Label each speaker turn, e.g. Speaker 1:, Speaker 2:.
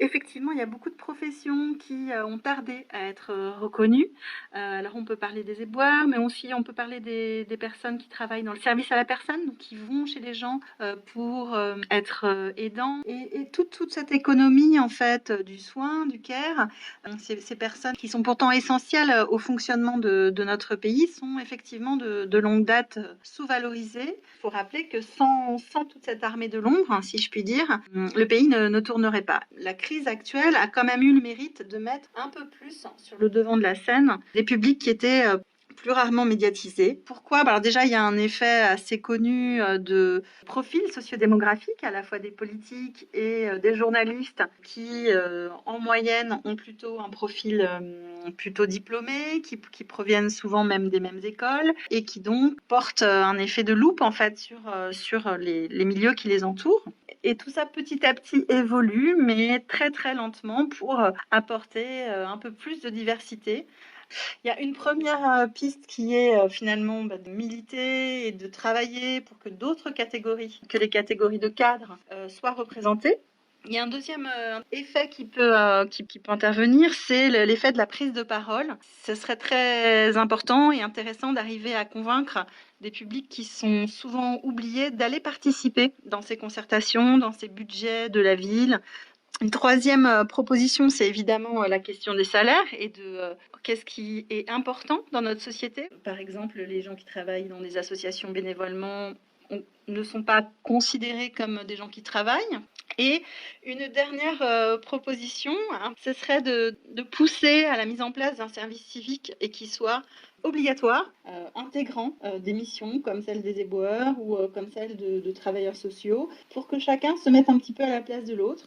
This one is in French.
Speaker 1: Effectivement, il y a beaucoup de professions qui ont tardé à être reconnues. Alors, on peut parler des éboueurs, mais aussi on peut parler des personnes qui travaillent dans le service à la personne, donc qui vont chez les gens pour être aidants. Et toute cette économie, en fait, du soin, du care, ces personnes qui sont pourtant essentielles au fonctionnement de notre pays sont effectivement de longue date sous-valorisées. Il faut rappeler que sans toute cette armée de l'ombre, hein, si je puis dire, le pays ne tournerait pas. La crise actuelle a quand même eu le mérite de mettre un peu plus sur le devant de la scène des publics qui étaient plus rarement médiatisés. Pourquoi? Alors déjà, il y a un effet assez connu de profil sociodémographique, à la fois des politiques et des journalistes qui, en moyenne, ont plutôt un profil plutôt diplômé, qui proviennent souvent même des mêmes écoles et qui donc portent un effet de loupe en fait sur les milieux qui les entourent. Et tout ça petit à petit évolue, mais très très lentement pour apporter un peu plus de diversité. Il y a une première piste qui est finalement de militer et de travailler pour que d'autres catégories, que les catégories de cadres, soient représentées. Il y a un deuxième effet qui peut intervenir, c'est l'effet de la prise de parole. Ce serait très important et intéressant d'arriver à convaincre des publics qui sont souvent oubliés d'aller participer dans ces concertations, dans ces budgets de la ville. Une troisième proposition, c'est évidemment la question des salaires et de qu'est-ce qui est important dans notre société. Par exemple, les gens qui travaillent dans des associations bénévolement ne sont pas considérés comme des gens qui travaillent. Et une dernière proposition, hein, ce serait de pousser à la mise en place d'un service civique et qui soit obligatoire, intégrant des missions comme celle des éboueurs ou comme celle de travailleurs sociaux, pour que chacun se mette un petit peu à la place de l'autre